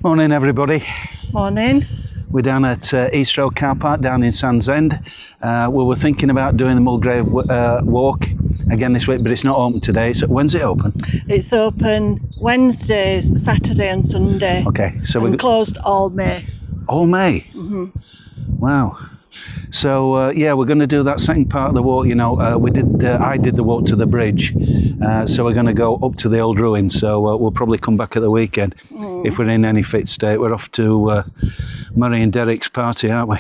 Morning, everybody. Morning. We're down at East Road Car Park down in Sands End. We were thinking about doing the Mulgrave walk again this week, but it's not open today. So when's it open? It's open Wednesdays, Saturday and Sunday. Okay, so we're closed all May. all May. Mm-hmm. Wow. So yeah, we're going to do that second part of the walk. You know, I did the walk to the bridge, so we're going to go up to the old ruins. So we'll probably come back at the weekend if we're in any fit state. We're off to Murray and Derek's party, aren't we?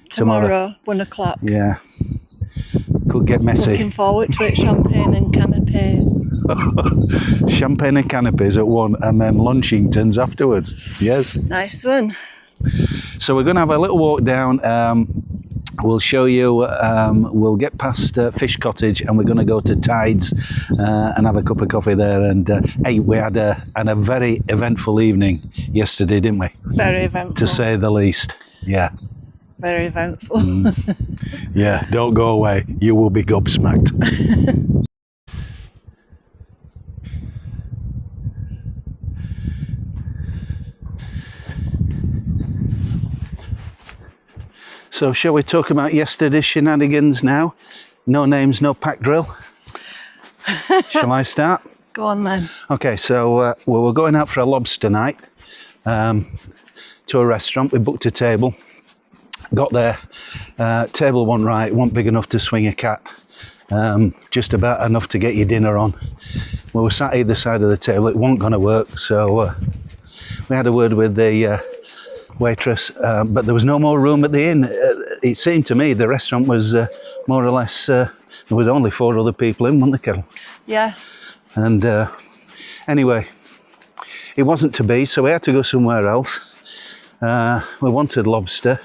Tomorrow, 1 o'clock. Yeah. Could get messy. Looking forward to it. Champagne and canapes. Champagne and canapes at 1, and then Lunchingtons afterwards. Yes. Nice one. So we're going to have a little walk down. We'll show you, we'll get past Fish Cottage, and we're going to go to Tides and have a cup of coffee there. And hey, we had a very eventful evening yesterday, didn't we? Very eventful. To say the least. Yeah. Very eventful. Yeah, don't go away. You will be gobsmacked. So shall we talk about yesterday's shenanigans now? No names, no pack drill. Shall I start? Go on then. Okay, so we were going out for a lobster night to a restaurant. We booked a table. Got there. Table wasn't right, wasn't big enough to swing a cat. Just about enough to get your dinner on. We were sat either side of the table. It wasn't going to work, so we had a word with the waitress, but there was no more room at the inn. It seemed to me the restaurant was more or less, there was only 4 other people in, wasn't there, Carol? Yeah. And anyway, it wasn't to be, so we had to go somewhere else. We wanted lobster,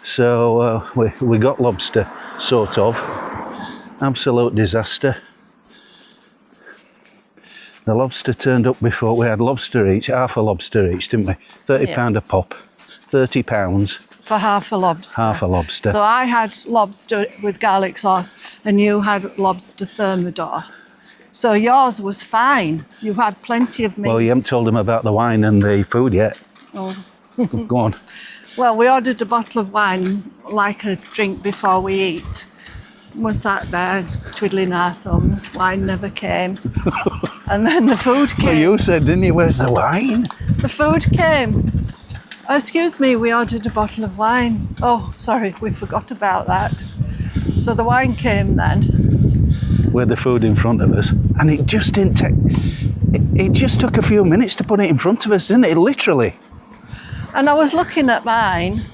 so we got lobster, sort of. Absolute disaster. The lobster turned up before we had lobster each, half a lobster each, didn't we? £30 a pop, £30 For half a lobster. half a lobster. So I had lobster with garlic sauce and you had lobster thermidor. So yours was fine. You had plenty of meat. Well, you haven't told them about the wine and the food yet. Oh. Go on. Well, we ordered a bottle of wine, like a drink before we eat. We sat there twiddling our thumbs. Wine never came. And then the food came. Well, you said, didn't you, where's the wine? The food came. Oh, excuse me, we ordered a bottle of wine. Oh, sorry, we forgot about that. So the wine came then. With the food in front of us. And it just didn't take... It just took a few minutes to put it in front of us, didn't it? Literally. And I was looking at mine,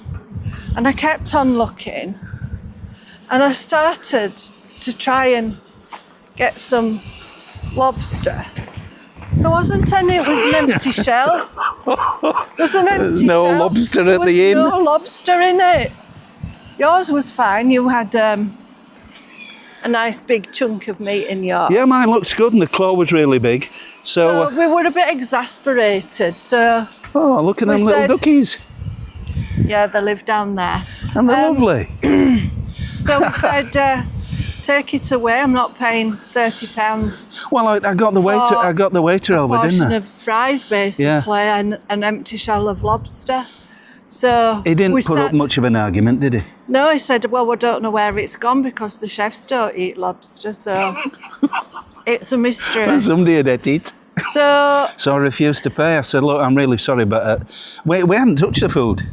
and I kept on looking. And I started to try and get some lobster. There wasn't any, it was an empty shell. There's an empty no shell. lobster at the inn. There was no lobster in it. Yours was fine. You had a nice big chunk of meat in yours. Yeah, mine looks good, and the claw was really big. So we were a bit exasperated. So oh, look at them little duckies. Yeah, they live down there. And they're lovely. So we said, take it away. I'm not paying £30. Well, I got the waiter. I got the waiter over, didn't Portion I? of fries, basically, and an empty shell of lobster. So He didn't put up much of an argument, did he? No, he said, well, we don't know where it's gone because the chefs don't eat lobster, so it's a mystery. Well, somebody had ate it. So I refused to pay. I said, look, I'm really sorry, but we hadn't touched the food.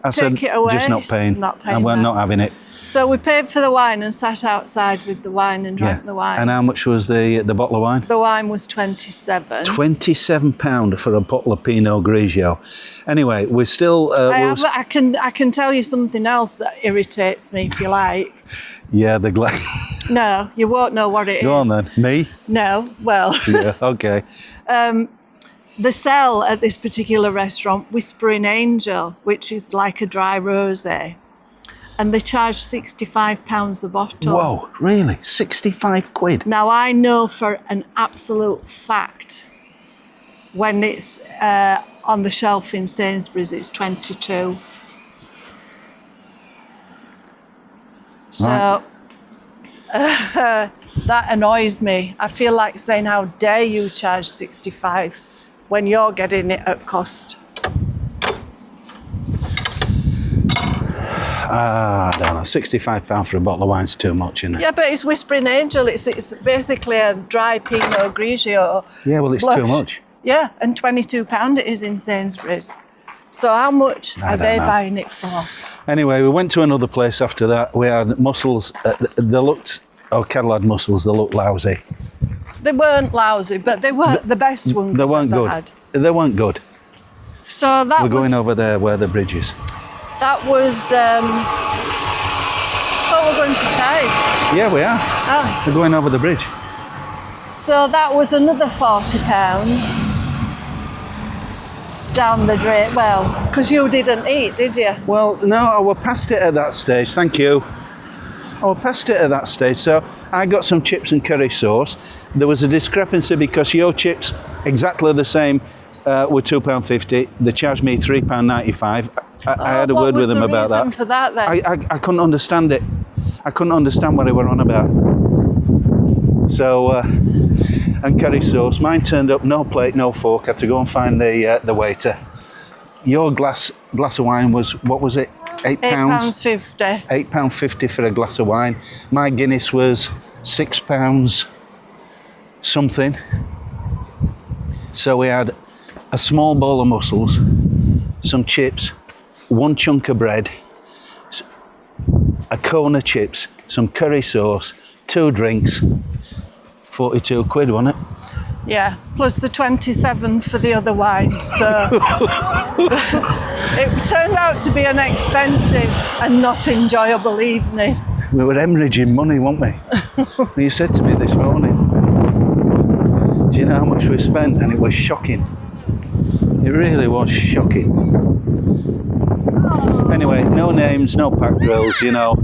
I said, take it away. just not paying. And we're not having it. So we paid for the wine and sat outside with the wine and drank the wine. And how much was the bottle of wine? The wine was £27. £27 for a bottle of Pinot Grigio. Anyway, we're still... I can tell you something else that irritates me, if you like. Yeah, the glass. No, you won't know what it is. Go on then. Me? No, well... Yeah, okay. The sell at this particular restaurant, Whispering Angel, which is like a dry rosé, and they charge £65 a bottle. Whoa, really? 65 quid? Now, I know for an absolute fact when it's on the shelf in Sainsbury's, it's 22. So right. That annoys me. I feel like saying, how dare you charge £65 when you're getting it at cost? I don't know, £65 for a bottle of wine's too much, isn't it? Yeah, but it's Whispering Angel. It's basically a dry Pinot Grigio. Yeah, well, it's blush. too much. Yeah, and £22 it is in Sainsbury's. So how much I are don't they know. buying it for? Anyway, we went to another place after that. We had mussels. They looked, Kettle had mussels. They looked lousy. They weren't lousy, but they weren't the best ones. They weren't I've good. had. They weren't good. So that We're was going over there where the bridge is. that was. So we're going to Tides. Yeah, we are. Ah, We're going over the bridge. so that was another £40 down the drain. Well, because you didn't eat, did you? Well, no, I was past it at that stage. Thank you. I was past it at that stage. So I got some chips and curry sauce. There was a discrepancy because your chips, exactly the same, were £2.50. They charged me £3.95. I had a word with them about that. What was the reason for that then? I couldn't understand it. I couldn't understand what they were on about. So, and curry sauce. Mine turned up, no plate, no fork. Had to go and find the waiter. Your glass of wine was, what was it? £8? £8.50. £8.50 for a glass of wine. My Guinness was £6 something. So we had a small bowl of mussels, some chips, one chunk of bread, a cone of chips, some curry sauce, 2 drinks, 42 quid, wasn't it? Yeah, plus the 27 for the other wine. So it turned out to be an expensive and not enjoyable evening. We were hemorrhaging money, weren't we? You said to me this morning, do you know how much we spent? And it was shocking. It really was shocking. Anyway, no names, no pack drills, you know.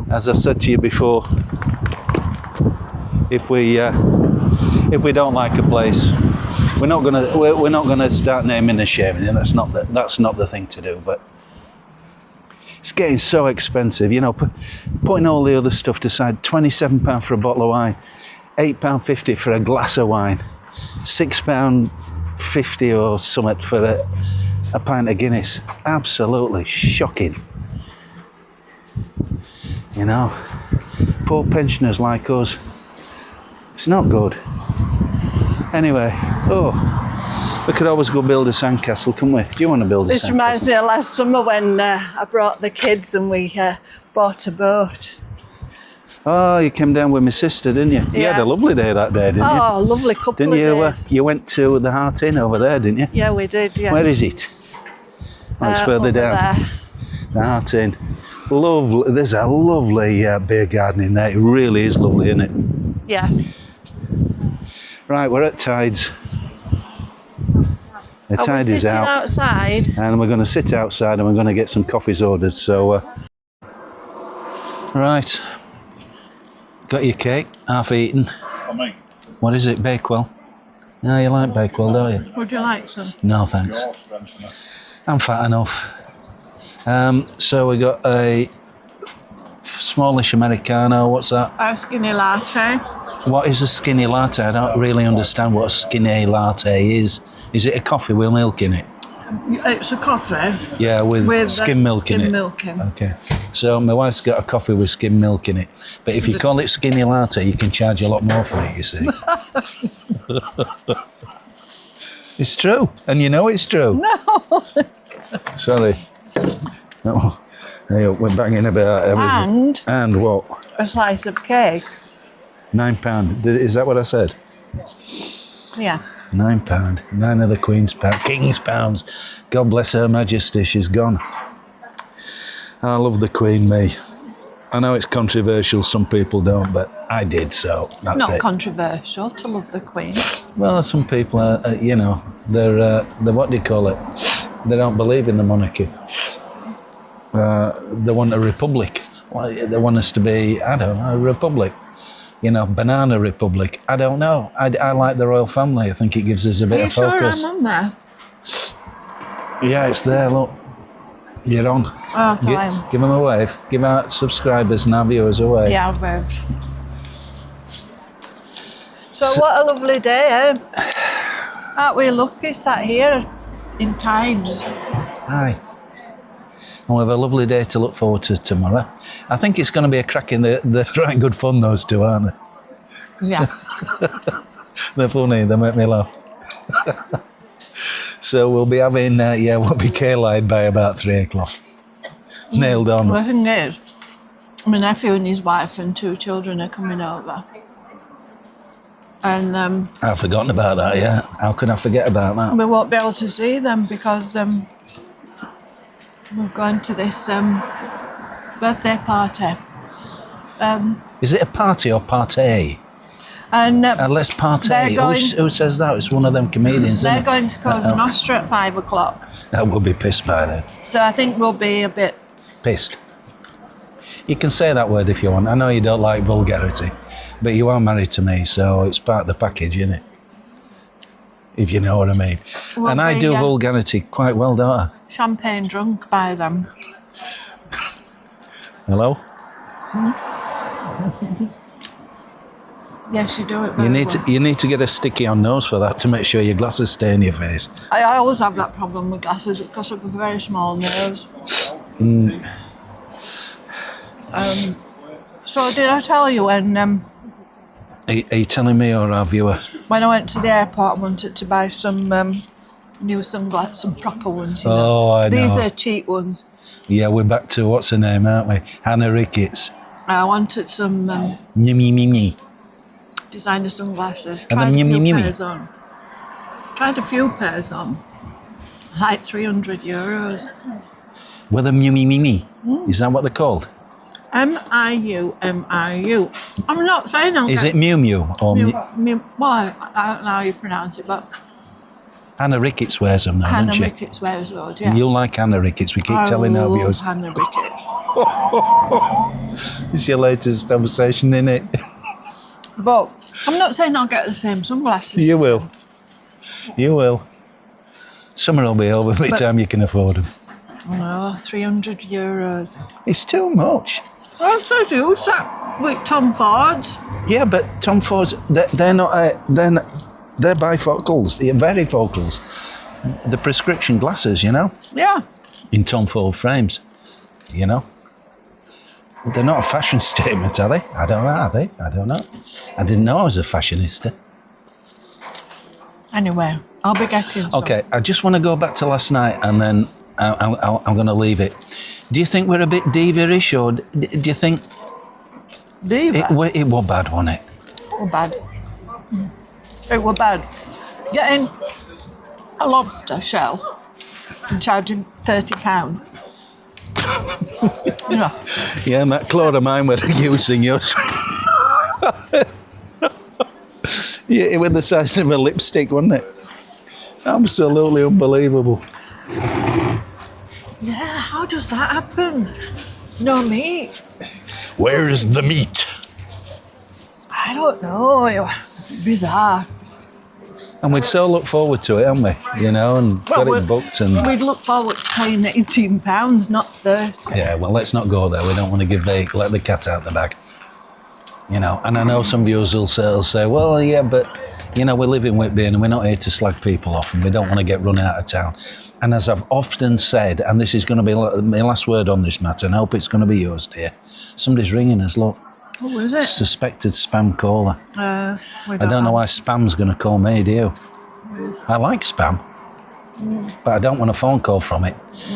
As I said to you before, if we don't like a place, we're not gonna start naming and shaming it. That's not the thing to do. But it's getting so expensive, you know. Putting all the other stuff aside, £27 for a bottle of wine, £8.50 for a glass of wine, £6.50 or something for a pint of Guinness. Absolutely shocking. You know, poor pensioners like us. It's not good. Anyway, we could always go build a sandcastle, couldn't we? Do you want to build a sandcastle? This reminds me of last summer when I brought the kids and we bought a boat. Oh, you came down with my sister, didn't you? You had Yeah. a lovely day that day, didn't you? Oh, lovely couple Didn't of you? days. You went to the Heart Inn over there, didn't you? Yeah, we did, yeah. Where is it? Oh, it's further over down. there. The Heart Inn. Lovely. There's a lovely beer garden in there. It really is lovely, isn't it? Yeah. Right, we're at Tides. The Are we tide is sitting out. outside? And we're going to sit outside and we're going to get some coffees ordered. So, right. Got your cake, half eaten. What is it, Bakewell? No, you like Bakewell, don't you? Would you like some? No, thanks. I'm fat enough. So we got a smallish Americano. What's that? A skinny latte. What is a skinny latte? I don't really understand what a skinny latte is. Is it a coffee with milk in it? It's a coffee. Yeah, with skim milk in it. Skim milk in. Okay. So my wife's got a coffee with skim milk in it. But if you call it skinny latte, you can charge a lot more for it, you see. It's true. And you know it's true. No. Sorry. No. Hey, we're banging about everything. And what? A slice of cake. £9. Is that what I said? Yeah. £9. 9 of the Queen's pounds. King's pounds. God bless Her Majesty. She's gone. I love the Queen, me. I know it's controversial. Some people don't, but I did, so that's Not it. controversial to love the Queen. Well, some people are, you know, they're what do you call it? They don't believe in the monarchy. They want a republic. They want us to be, I don't know, a republic. You know, banana republic. I don't know. I like the royal family. I think it gives us a bit of focus. Sure I'm on there? Yeah, it's there. Look, you're on. Oh, so I am. Give them a wave. Give our subscribers and our viewers a wave. Yeah, I've waved. So what a lovely day, eh? Aren't we lucky sat here in tides? Aye. And we have a lovely day to look forward to tomorrow. I think it's going to be a cracking. They're right good fun, those two, aren't they? Yeah. They're funny. They make me laugh. So we'll be having, we'll be K-Line by about 3 o'clock. Nailed on. The thing is, my nephew and his wife and 2 children are coming over. And I've forgotten about that, yeah. How could I forget about that? we won't be able to see them because we're going to this birthday party. Is it a party or partay? And Let's partay. Who says that? It's one of them comedians, they're isn't it? going to Cosa Nostra at 5 o'clock. That will be pissed by then. So I think we'll be a bit... Pissed. You can say that word if you want. I know you don't like vulgarity, but you are married to me, so it's part of the package, isn't it? If you know what I mean. We'll and I be, do vulgarity quite well, don't I? champagne drunk by them. Hello? Yes, you do it very well. You need to get a sticky on nose for that to make sure your glasses stay in your face. I always have that problem with glasses because of a very small nose. So did I tell you when Are you telling me or our viewer? I went to the airport, I wanted to buy some new sunglasses, some proper ones. You know. Oh, I know. These are cheap ones. Yeah, we're back to what's her name, aren't we? Hannah Ricketts. I wanted some Mimi. designer sunglasses. And Tried the a few mimi. pairs on. Tried a few pairs on. Like €300. With a Mimi. Is that what they're called? Miu. I'm not saying I'll Is get it Miu Miu or well, I don't know how you pronounce it, but Hannah Ricketts wears them now, Hannah doesn't she? Ricketts wears those, yeah. You like Hannah Ricketts, we keep telling our love viewers. Hannah Ricketts. It's your latest conversation, isn't it? But I'm not saying I'll get the same sunglasses. You as will. them. You will. Summer will be over by the time you can afford them. Oh no, €300. It's too much. Well, so do that with Tom Ford's. Yeah, but Tom Ford's, they're bifocals, they're varifocals. The prescription glasses, you know, Yeah. in Tom Ford frames, you know. They're not a fashion statement, are they? I don't know, are they? I don't know. I didn't know I was a fashionista. Anyway, I'll be getting some. Okay, I just want to go back to last night and then I'm going to leave it. Do you think we're a bit diva-ish or do you think... Diva? It was bad, wasn't it? It was bad. It was bad. Getting a lobster shell and charging £30. You know. Yeah, that claw of mine were using yours. Yeah, it was the size of a lipstick, wasn't it? Absolutely unbelievable. Yeah, how does that happen? No meat. Where's the meat? I don't know. It was bizarre. And we'd so look forward to it, haven't we? You know, and got it booked and... We'd look forward to paying £18, not 30. Yeah, well, let's not go there. We don't want to let the cat out the bag. You know, and I know some viewers will say, well, yeah, but, you know, we live in Whitby and we're not here to slag people off and we don't want to get run out of town. And as I've often said, and this is going to be my last word on this matter, and I hope it's going to be yours, dear. Somebody's ringing us, look. Who is it? Suspected spam caller. I I don't know why spam's going to call me, do you? I like spam, but I don't want a phone call from it.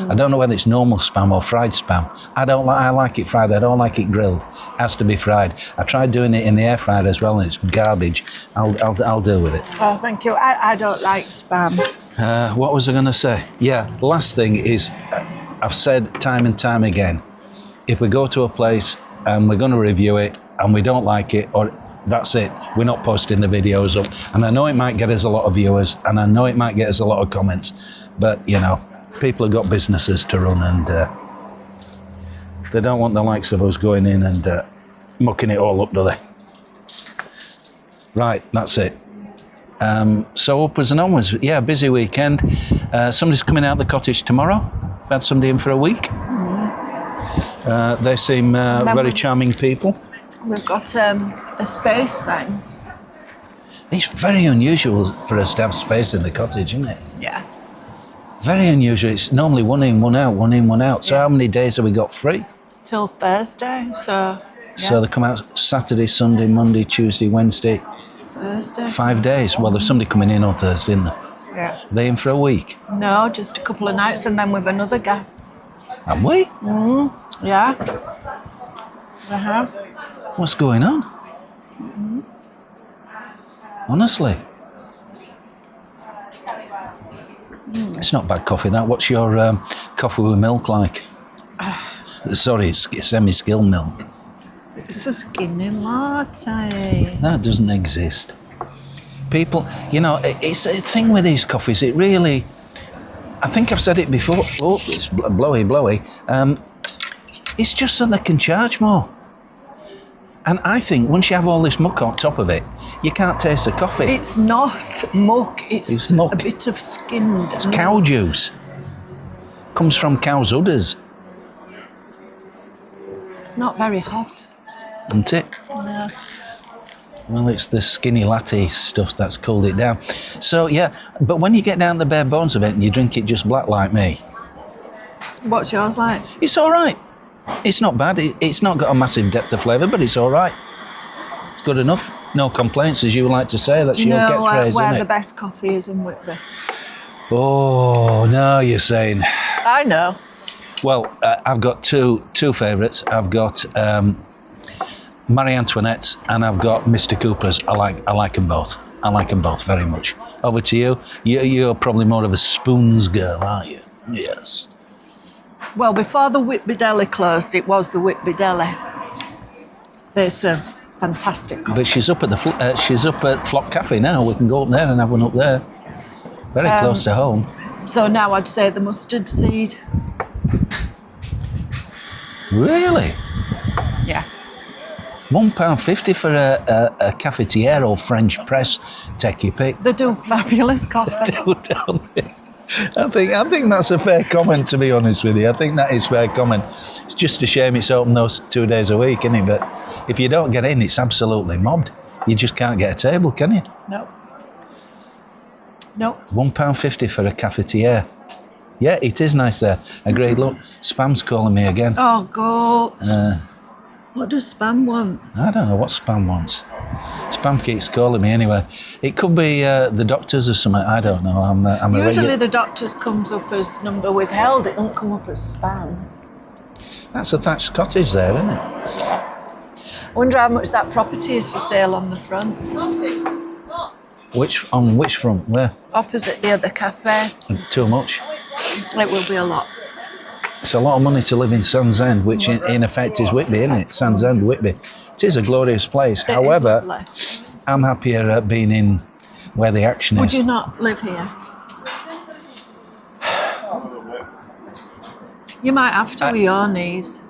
I don't know whether it's normal spam or fried spam. I like it fried. I don't like it grilled. It has to be fried. I tried doing it in the air fryer as well, and it's garbage. I'll deal with it. Oh, thank you. I don't like spam. What was I going to say? Yeah, the last thing is, I've said time and time again, if we go to a place and we're going to review it and we don't like it, or that's it, we're not posting the videos up. And I know it might get us a lot of viewers and I know it might get us a lot of comments, but, you know, people have got businesses to run and they don't want the likes of us going in and mucking it all up, do they? Right, that's it. So upwards and onwards. Yeah, busy weekend. Somebody's coming out the cottage tomorrow. I've had somebody in for a week. They seem very charming people. We've got a space thing. It's very unusual for us to have space in the cottage, isn't it? Yeah. Very unusual. It's normally one in, one out, one in, one out. So Yeah. how many days have we got free? Till Thursday, so... So they come out Saturday, Sunday, Monday, Tuesday, Wednesday. Thursday. 5 days. Well, there's somebody coming in on Thursday, isn't there? Yeah. Are they in for a week? No, just a couple of nights and then with another gaff. Have we? Yeah. We have. What's going on? Honestly. It's not bad coffee, that. What's your coffee with milk like? Sorry, it's semi-skimmed milk. It's a skinny latte. That doesn't exist. People, you know, it's a thing with these coffees. It really, I think I've said it before. Oh, it's blowy. It's just so they can charge more. And I think once you have all this muck on top of it, you can't taste the coffee. It's not muck. It's muck. a bit of skimmed. It's cow juice. Comes from cow's udders, It's not very hot. isn't it? No. Well, it's the skinny latte stuff that's cooled it down. So, yeah, but when you get down to the bare bones of it and you drink it just black like me, What's yours like? it's all right. It's not bad. It's not got a massive depth of flavour, but it's all right. It's good enough. No complaints, as you like to say. That's your catchphrase, where isn't the it? best coffee is in Whitby. Oh, no, you're saying. I know. Well, I've got two favourites. I've got Marie Antoinette's and I've got Mr. Cooper's. I like them both. I like them both very much. Over to you. You're probably more of a spoons girl, aren't you? Yes. Well, before the Whitby Deli closed, it was the Whitby Deli. There's a fantastic coffee. But she's up at Flock Cafe now. We can go up there and have one up there. Very close to home. So now I'd say the mustard seed. Really? Yeah. £1.50 for a cafetiere French press techie pick. They do fabulous coffee. Don't they? I think that's a fair comment, to be honest with you. I think that is fair comment. It's just a shame it's open those 2 days a week, isn't it? But if you don't get in, it's absolutely mobbed. You just can't get a table, can you? No. No. £1.50 for a cafetiere. Yeah, it is nice there. Agreed. Look, Spam's calling me again. Oh, goats. What does Spam want? I don't know what Spam wants. Spam keeps calling me anyway. It could be the doctors or something. I don't know. I'm Usually the doctors comes up as number withheld. It won't come up as Spam. That's a thatched cottage there, isn't it? I wonder how much that property is for sale on the front. Which front? Where? Opposite the other cafe. Too much. It will be a lot. It's a lot of money to live in Sands End, which in effect is Whitby, isn't it? Sands End, Whitby. It is a glorious place. It is However, lovely. I'm happier being in where the action Would is. you not live here? You might have to with your knees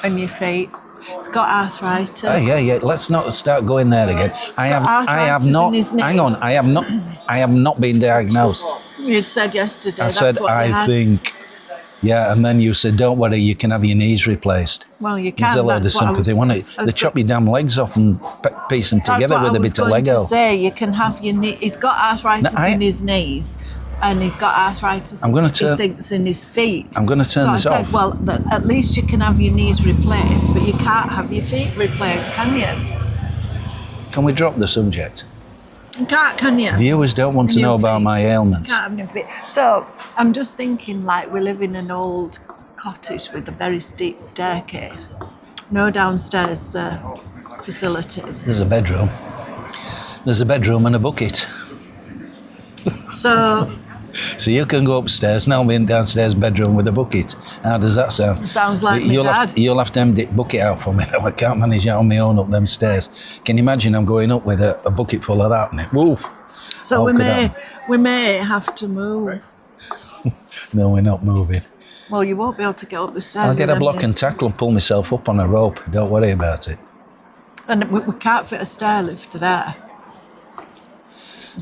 and your feet. It's got arthritis. Oh, yeah. Let's not start going there again. I have arthritis not. in his knees. Hang on. I have not been diagnosed. You'd said yesterday. I that's said what they I had. think. Yeah, and then you said, "Don't worry, you can have your knees replaced." Well, you There's can. a load of That's what I sympathy, was- won't it? I was They chop your damn legs off and piece them together with a bit of I was going Lego. to say, you can have your knee. He's got arthritis No, in his knees, and he's got arthritis. I'm gonna he turn- thinks in his feet. I'm gonna turn so this I said, off. well, at least you can have your knees replaced, but you can't have your feet replaced, can you? Can we drop the subject? You can't, can you? Viewers don't want to Your know about feet. my ailments. Can't have your feet. So I'm just thinking, like, we live in an old cottage with a very steep staircase, no downstairs facilities. There's a bedroom. There's a bedroom and a bucket. So So you can go upstairs, now I'm in downstairs bedroom with a bucket. How does that sound? Sounds like me dad. You'll have to empty the bucket out for me. I can't manage it on my own up them stairs. Can you imagine I'm going up with a bucket full of that in it? Woof. So How we could we may have to move. No, we're not moving. Well, you won't be able to get up the stairs. I'll get a with block them and tackle and pull myself up on a rope. Don't worry about it. And we can't fit a stair lift there.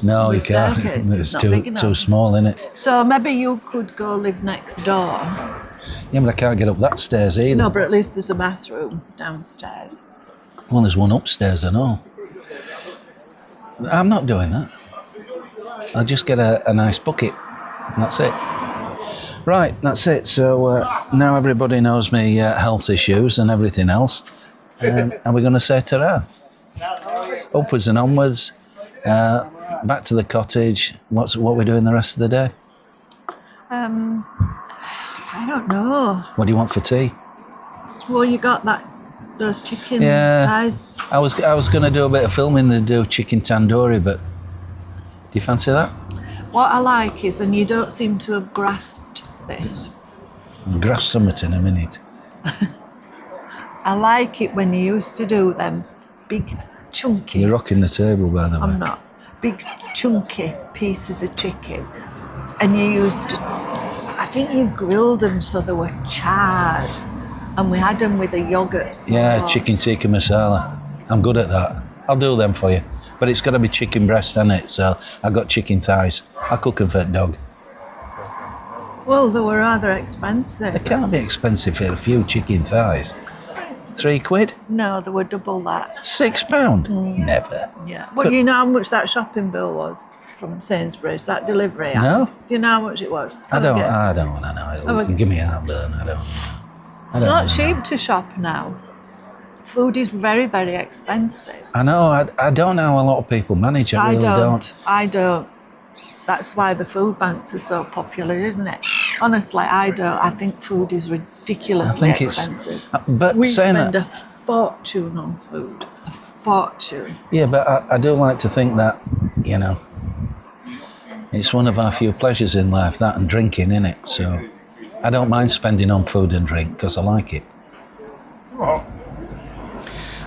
No, The you can't. staircase is It's not too big enough. small, isn't it? So maybe you could go live next door. Yeah, but I can't get up that stairs either. No, but at least there's a bathroom downstairs. Well, there's one upstairs, I know. I'm not doing that. I'll just get a nice bucket. And that's it. Right, that's it. So now everybody knows me health issues and everything else. And we're going to say ta-ra. Upwards and onwards. Back to the cottage. What we doing the rest of the day? I don't know. What do you want for tea? Well, you got those chicken Yeah. thighs. I was going to do a bit of filming and do chicken tandoori, but do you fancy that? What I like is, and you don't seem to have grasped this, I'll grasp something in a minute. I like it when you used to do them big chunky. You're rocking the table, by the way. I'm not. Big chunky pieces of chicken. And you used to, I think you grilled them so they were charred. And we had them with a yoghurt sauce. Yeah, chicken tikka masala. I'm good at that. I'll do them for you. But it's got to be chicken breast, hasn't it? So I've got chicken thighs. I'll cook them for a dog. Well, they were rather expensive. They can't be expensive for a few chicken thighs. £3? No, they were double that. £6? Never. Yeah. Well, you know how much that shopping bill was from Sainsbury's, that delivery app? No. Do you know how much it was? I don't want to know. Have a- Give me heartburn. I don't. It's not cheap to shop now. Food is very, very expensive. I know. I don't know how a lot of people manage. I really don't. I don't. That's why the food banks are so popular, isn't it? Honestly, I don't. I think food is ridiculously expensive. But We saying spend that, a fortune on food. A fortune. yeah, but I do like to think that, you know, it's one of our few pleasures in life, that and drinking, innit? So I don't mind spending on food and drink because I like it.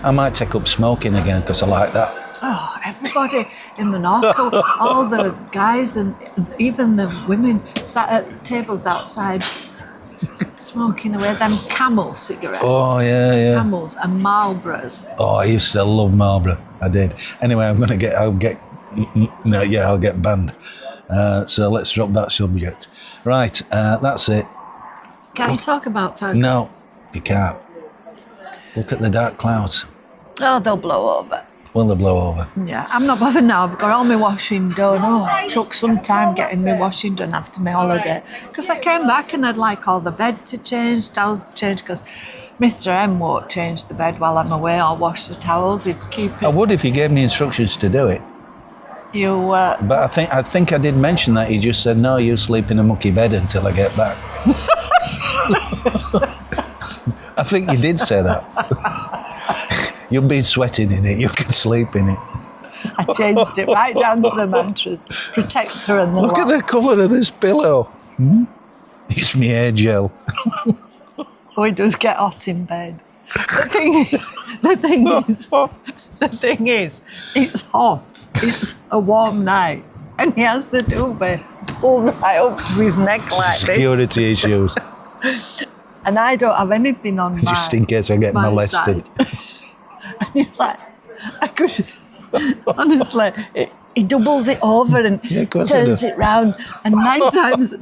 I might take up smoking again because I like that. Oh, everybody in Monaco, all the guys and even the women sat at tables outside smoking away them Camel cigarettes. Oh, yeah. Camels and Marlboros. Oh, I used to love Marlboro. I did. Anyway, I'll get banned. So let's drop that subject. Right, that's it. Can you talk about that? No, you can't. Look at the dark clouds. Oh, they'll blow over. Will they blow over? Yeah, I'm not bothered now. I've got all my washing done. Oh, it took some time getting my washing done after my holiday. Because I came back and I'd like all the bed to change, towels to change, because Mr. M won't change the bed while I'm away. I'll wash the towels. He'd keep it. I would if you gave me instructions to do it. But I think I did mention that. He just said, no, you sleep in a mucky bed until I get back. I think you did say that. You've been sweating in it, you can sleep in it. I changed it right down to the mattress, protector and the Look at the colour of this pillow. It's me hair gel. Oh, it does get hot in bed. The thing is, it's hot. It's a warm night. And he has the duvet pulled right up to his neck like Security issues. this. And I don't have anything on Just in case I get molested. And he's like, I could, honestly, he doubles it over and turns it round. And nine times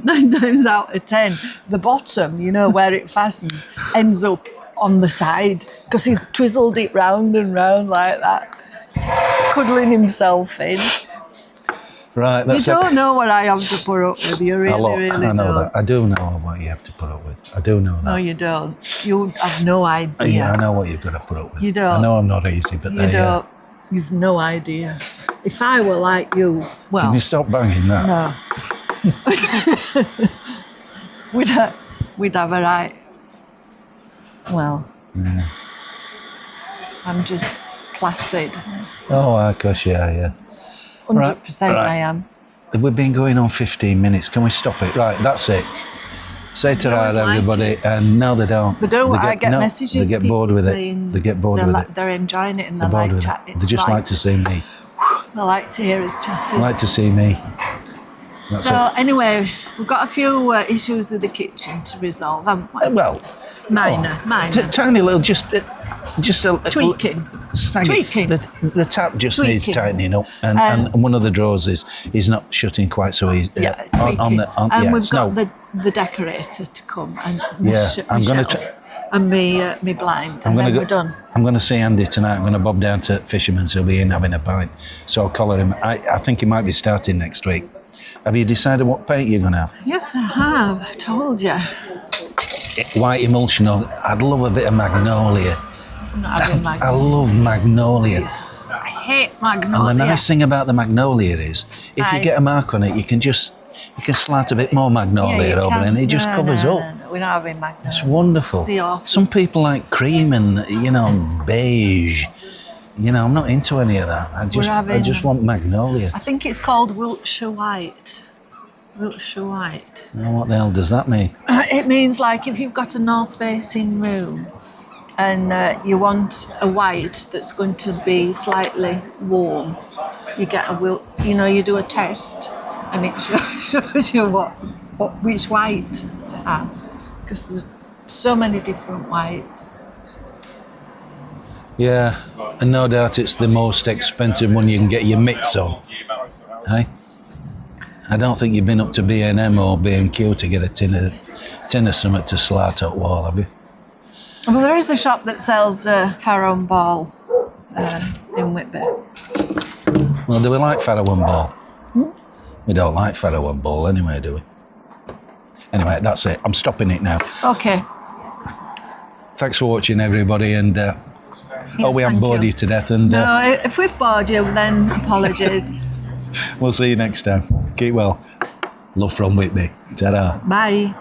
out of 10, the bottom, you know, where it fastens, ends up on the side because he's twizzled it round and round like that, cuddling himself in. Right, that's You don't know what I have to put up with. You really I know don't. that. I do know what you have to put up with. I do know that. No, you don't. You have no idea. Yeah, I know what you've got to put up with. You don't. I know I'm not easy, but You don't. You've no idea. If I were like you, well, Can you stop banging that? no. we'd have a right. Well, I'm just placid. Oh, gosh, yeah. 100% I am. We've been going on 15 minutes. Can we stop it? Right, that's it. Say to always like everybody, and no, they don't. They don't. I get messages. They get bored with it. They get bored with it. They're enjoying it and They're they bored like with chatting. it. They just like to see me. They like to hear us chatting. Like to see me. That's So it. anyway, we've got a few issues with the kitchen to resolve, haven't we? Well, Minor. tiny little, just a Tweaking. Snag Tweaking. The tap just needs Tweaking. tightening up, and one of the drawers is not shutting quite so easy. Tweaking. And we've got the decorator to come and I'm going to. and me blind, and then we're done. I'm going to see Andy tonight. I'm going to bob down to Fisherman's. He'll be in having a pint. So I'll collar him. I think he might be starting next week. Have you decided what paint you're going to have? Yes, I have. I told you. White emulsion. Or I'd love a bit of magnolia. I'm not having magnolia. I love magnolia. I hate magnolia. And the nice thing about the magnolia is, if you get a mark on it, you can slide a bit more magnolia over it, and it just covers up. No. We're not having magnolia. It's wonderful. Some people like cream and, beige. I'm not into any of that. I just want magnolia. I think it's called Wiltshire White. Wiltshire White. Now, what the hell does that mean? It means like if you've got a north-facing room and you want a white that's going to be slightly warm, you get you do a test and it shows you which white to have, because there's so many different whites. Yeah, and no doubt it's the most expensive one you can get your mitts on. Hey? I don't think you've been up to B&M or B&Q to get a tin of something to slart up wall, have you? Well, there is a shop that sells farrow and ball in Whitby. Well, do we like farrow and ball? We don't like farrow and ball anyway, do we? Anyway, that's it. I'm stopping it now. Okay. Thanks for watching, everybody, and we haven't bored you to death. And no, if we've bored you, then apologies. We'll see you next time. Keep well. Love from Whitby. Ta-da. Bye.